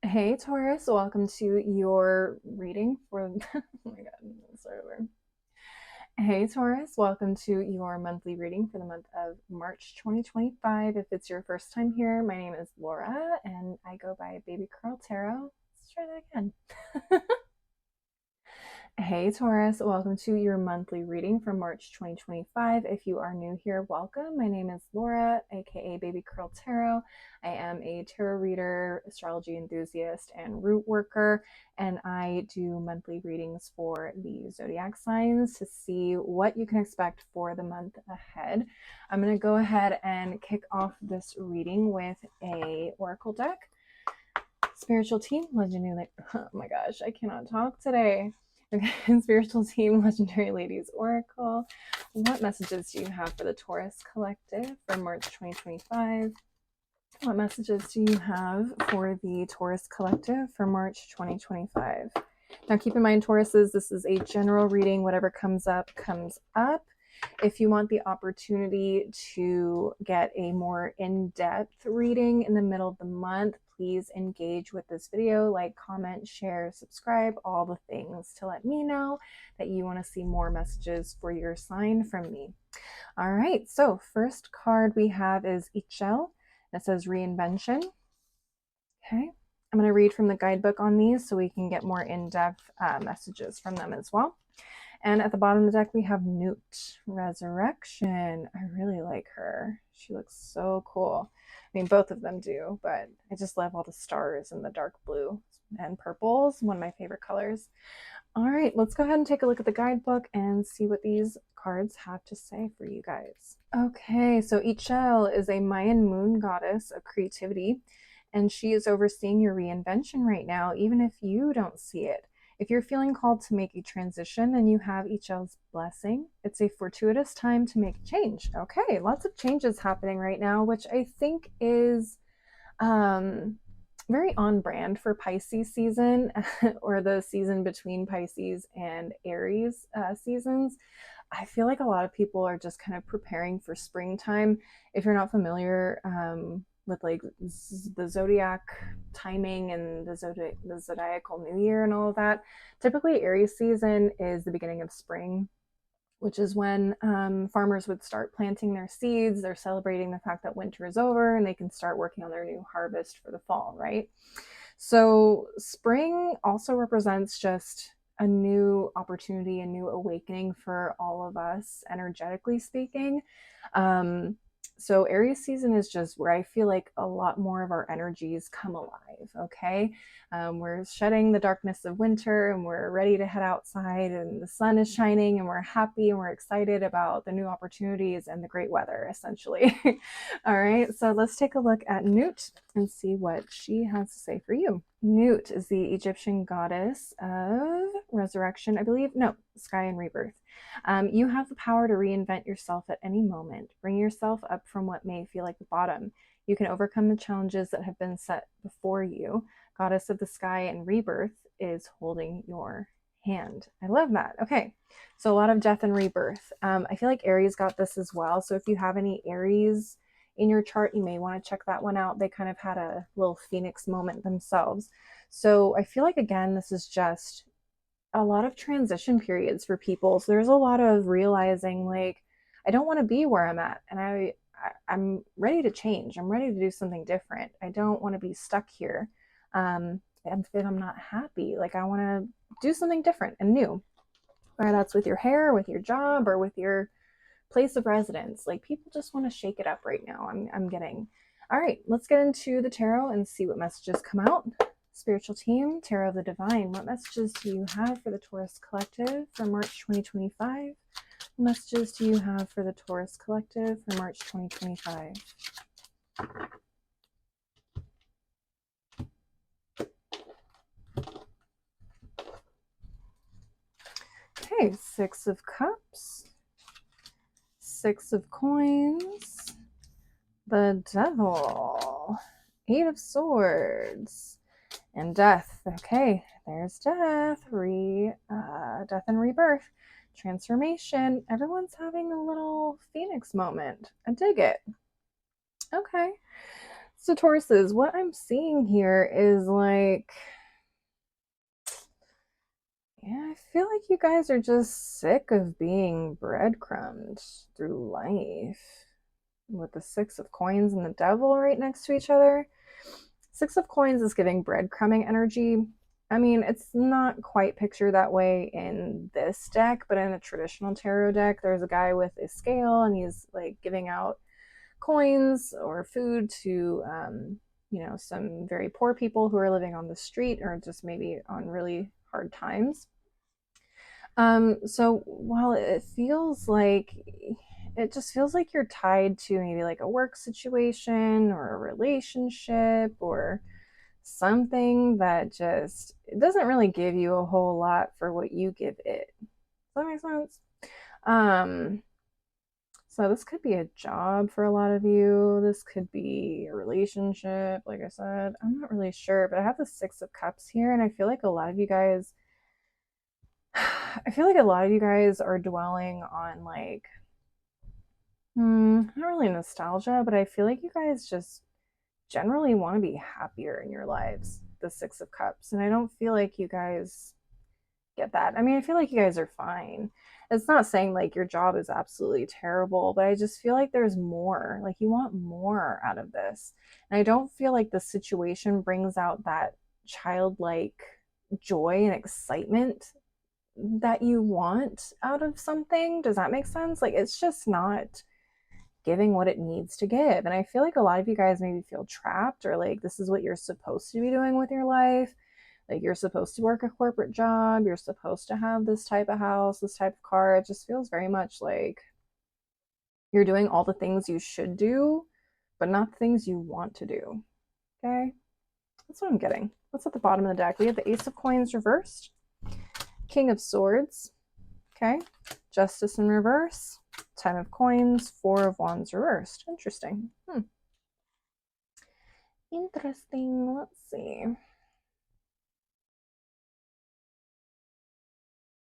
Hey Taurus, welcome to your reading for oh my god, let's start over. Hey Taurus, welcome to your monthly reading for the month of March 2025. If it's your first time here, my name is Laura and I go by Baby Curl Tarot. Let's try that again. Hey Taurus, welcome to your monthly reading for March 2025. If you are new here, welcome. My name is Laura, aka Baby Curl Tarot. I am a tarot reader, astrology enthusiast, and root worker, and I do monthly readings for the zodiac signs to see what you can expect for the month ahead. I'm going to go ahead and kick off this reading with a oracle deck. Spiritual team, legendary. Oh my gosh, I cannot talk today. Okay, spiritual team, legendary ladies oracle. What messages do you have for the Taurus collective for March 2025? What messages do you have for the Taurus collective for March 2025? Now, keep in mind, Tauruses, this is a general reading. Whatever comes up, comes up. If you want the opportunity to get a more in-depth reading in the middle of the month, please engage with this video, like, comment, share, subscribe, all the things to let me know that you want to see more messages for your sign from me. All right, so first card we have is Ichel. That says reinvention. Okay, I'm going to read from the guidebook on these so we can get more in-depth messages from them as well. And at the bottom of the deck, we have Newt, Resurrection. I really like her. She looks so cool. I mean, both of them do, but I just love all the stars and the dark blue and purples, one of my favorite colors. All right, let's go ahead and take a look at the guidebook and see what these cards have to say for you guys. Okay, so Ichel is a Mayan moon goddess of creativity, and she is overseeing your reinvention right now, even if you don't see it. If you're feeling called to make a transition, then you have Ichel's blessing. It's a fortuitous time to make a change. Okay, lots of changes happening right now, which I think is very on brand for Pisces season or the season between Pisces and Aries seasons. I feel like a lot of people are just kind of preparing for springtime. If you're not familiar with like the zodiac timing and the zodiacal new year and all of that, typically Aries season is the beginning of spring, which is when farmers would start planting their seeds. They're celebrating the fact that winter is over and they can start working on their new harvest for the fall, right? So spring also represents just a new opportunity, a new awakening for all of us, energetically speaking. Um, so Aries season is just where I feel like a lot more of our energies come alive. Okay, we're shedding the darkness of winter and we're ready to head outside, and the sun is shining, and we're happy and we're excited about the new opportunities and the great weather, essentially. All right, so let's take a look at Newt and see what she has to say for you. Newt is the Egyptian goddess of resurrection, I believe. No, sky and rebirth. You have the power to reinvent yourself at any moment. Bring yourself up from what may feel like the bottom. You can overcome the challenges that have been set before you. Goddess of the sky and rebirth is holding your hand. I love that. Okay, so a lot of death and rebirth. I feel like Aries got this as well. So if you have any Aries in your chart, you may want to check that one out. They kind of had a little phoenix moment themselves. So I feel like, again, this is just a lot of transition periods for people. So there's a lot of realizing, like, I don't want to be where I'm at, and I'm ready to change. I'm ready to do something different. I don't want to be stuck here. And if I'm not happy, like, I want to do something different and new. Whether that's with your hair, with your job, or with your place of residence. Like, people just want to shake it up right now. I'm getting. All right, let's get into the tarot and see what messages come out. Spiritual team, Tarot of the Divine. What messages do you have for the Taurus Collective for March 2025? What messages do you have for the Taurus Collective for March 2025? Okay, Six of Cups, Six of Coins, the Devil, Eight of Swords, and Death. Okay, there's death, death and rebirth, transformation. Everyone's having a little phoenix moment. I dig it. Okay, So Tauruses, what I'm seeing here is like, yeah, I feel like you guys are just sick of being breadcrumbed through life with the Six of Coins and the Devil right next to each other. Six of Coins is giving breadcrumbing energy. I mean, it's not quite pictured that way in this deck, but in a traditional tarot deck, there's a guy with a scale and he's like giving out coins or food to, some very poor people who are living on the street or just maybe on really hard times. So while it just feels like you're tied to maybe like a work situation or a relationship or something that just it doesn't really give you a whole lot for what you give it. Does that make sense? Um, so this could be a job for a lot of you. This could be a relationship, like I said. I'm not really sure, but I have the Six of Cups here, and I feel like a lot of you guys I feel like a lot of you guys are dwelling on like not really nostalgia, but I feel like you guys just generally want to be happier in your lives, the Six of Cups. And I don't feel like you guys get that. I mean, I feel like you guys are fine. It's not saying like your job is absolutely terrible, but I just feel like there's more. Like you want more out of this. And I don't feel like the situation brings out that childlike joy and excitement that you want out of something. Does that make sense? Like it's just not giving what it needs to give. And I feel like a lot of you guys maybe feel trapped or like this is what you're supposed to be doing with your life. Like you're supposed to work a corporate job, you're supposed to have this type of house, this type of car. It just feels very much like you're doing all the things you should do, but not the things you want to do. Okay? That's what I'm getting. What's at the bottom of the deck? We have the Ace of Coins reversed, King of Swords, okay, Justice in reverse, Ten of Coins, Four of Wands reversed. Interesting. Interesting. Let's see.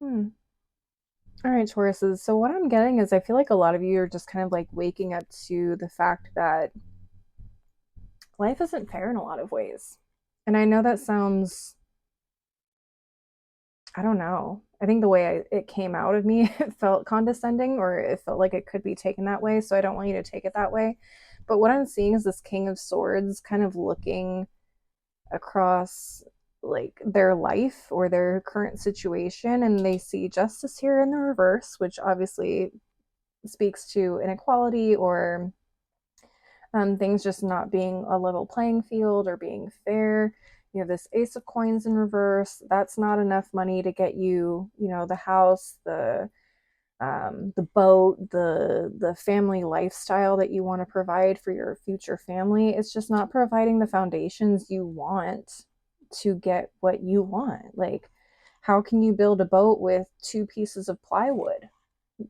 All right, Tauruses. So what I'm getting is I feel like a lot of you are just kind of like waking up to the fact that life isn't fair in a lot of ways. And I know that sounds, I don't know. I think the way it came out of me, it felt condescending or it felt like it could be taken that way. So I don't want you to take it that way. But what I'm seeing is this King of Swords kind of looking across like their life or their current situation and they see justice here in the reverse, which obviously speaks to inequality or things just not being a level playing field or being fair. You have this Ace of Coins in reverse. That's not enough money to get you, the house, the boat, the family lifestyle that you want to provide for your future family. It's just not providing the foundations you want to get what you want. Like, how can you build a boat with two pieces of plywood?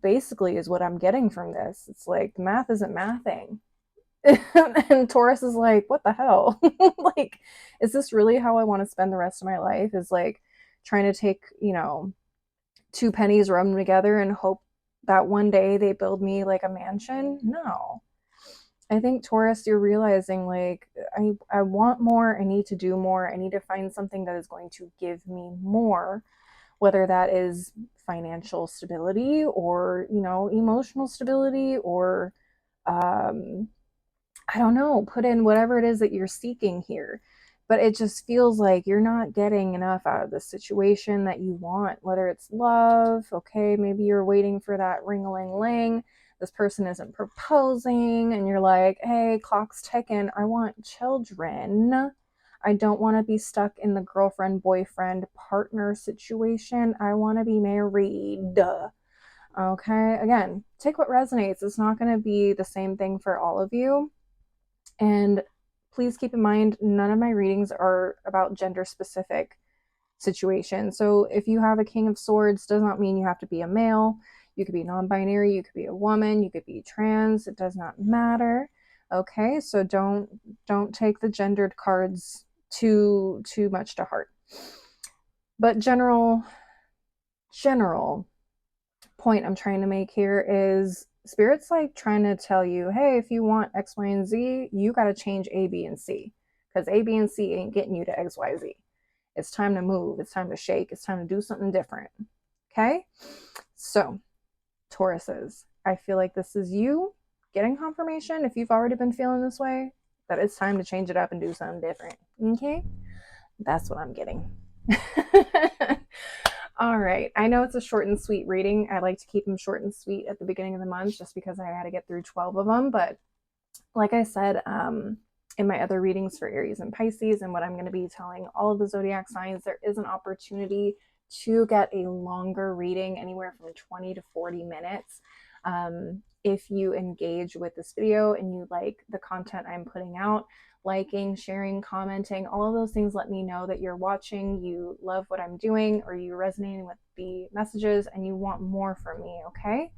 Basically, is what I'm getting from this. It's like the math isn't mathing. And Taurus is like, what the hell? Like, is this really how I want to spend the rest of my life? Is like trying to take, two pennies, rub them together, and hope that one day they build me like a mansion? No. I think Taurus, you're realizing like I want more, I need to do more, I need to find something that is going to give me more, whether that is financial stability or, emotional stability or um I don't know, put in whatever it is that you're seeking here. But it just feels like you're not getting enough out of the situation that you want, whether it's love, okay, maybe you're waiting for that ring-a-ling-ling. This person isn't proposing, and you're like, hey, clock's ticking. I want children. I don't want to be stuck in the girlfriend, boyfriend, partner situation. I want to be married. Okay, again, take what resonates. It's not going to be the same thing for all of you. And please keep in mind, none of my readings are about gender specific situations. So if you have a King of Swords, does not mean you have to be a male. You could be non-binary, you could be a woman, you could be trans, it does not matter. Okay, so don't take the gendered cards too much to heart. But general point I'm trying to make here is Spirit's like trying to tell you, hey, if you want X, Y, and Z, you got to change A, B, and C, because A, B, and C ain't getting you to X, Y, Z. It's time to move. It's time to shake. It's time to do something different. Okay? So, Tauruses, I feel like this is you getting confirmation, if you've already been feeling this way, that it's time to change it up and do something different. Okay? That's what I'm getting. All right. I know it's a short and sweet reading. I like to keep them short and sweet at the beginning of the month just because I had to get through 12 of them. But like I said, in my other readings for Aries and Pisces, and what I'm going to be telling all of the zodiac signs, there is an opportunity to get a longer reading, anywhere from 20 to 40 minutes. If you engage with this video and you like the content I'm putting out, liking, sharing, commenting, all of those things let me know that you're watching, you love what I'm doing, or you're resonating with the messages and you want more from me, okay?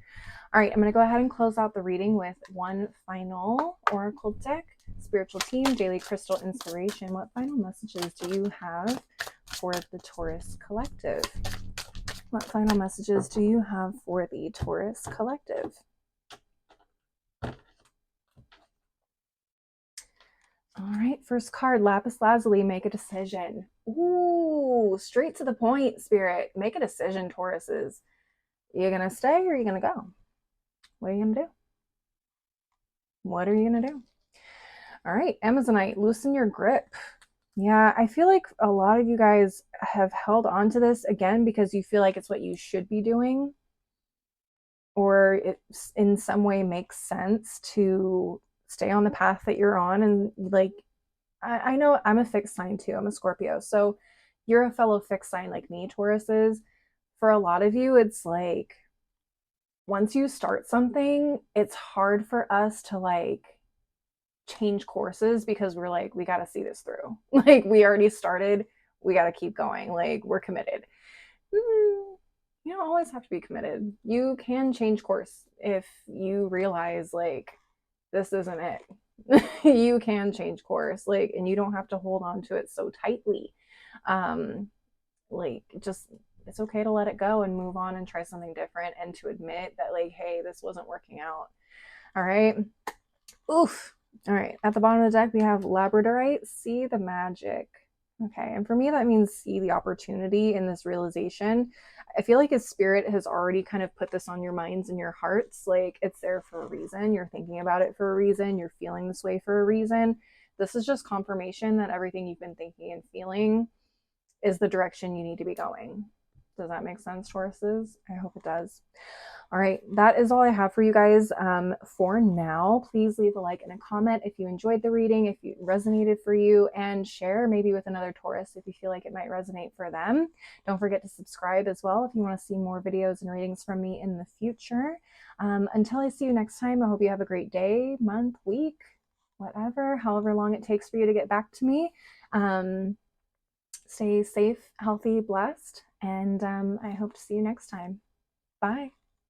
All right, I'm going to go ahead and close out the reading with one final oracle deck. Spiritual team, daily crystal inspiration. What final messages do you have for the Taurus collective? What final messages do you have for the Taurus collective? All right, first card, Lapis Lazuli, make a decision. Ooh, straight to the point, Spirit. Make a decision, Tauruses. Are you going to stay or are you going to go? What are you going to do? What are you going to do? All right, Amazonite, loosen your grip. Yeah, I feel like a lot of you guys have held on to this again because you feel like it's what you should be doing, or it in some way makes sense to stay on the path that you're on. And like, I know I'm a fixed sign too. I'm a Scorpio. So you're a fellow fixed sign like me, Taurus is. For a lot of you, it's like once you start something, it's hard for us to like change courses because we're like, we got to see this through. Like, we already started, we got to keep going. Like, we're committed. You don't always have to be committed. You can change course if you realize, like, this isn't it. You can change course, like, and you don't have to hold on to it so tightly. Like, just, it's okay to let it go and move on and try something different and to admit that, like, hey, this wasn't working out. All right. Oof. All right, at the bottom of the deck, we have Labradorite, see the magic. Okay, and for me, that means see the opportunity in this realization. I feel like his spirit has already kind of put this on your minds and your hearts. Like, it's there for a reason. You're thinking about it for a reason. You're feeling this way for a reason. This is just confirmation that everything you've been thinking and feeling is the direction you need to be going. Does that make sense, Tauruses? I hope it does. All right, that is all I have for you guys for now. Please leave a like and a comment if you enjoyed the reading, if it resonated for you, and share maybe with another Taurus if you feel like it might resonate for them. Don't forget to subscribe as well if you want to see more videos and readings from me in the future. Until I see you next time, I hope you have a great day, month, week, whatever, however long it takes for you to get back to me. Stay safe, healthy, blessed, and I hope to see you next time. Bye.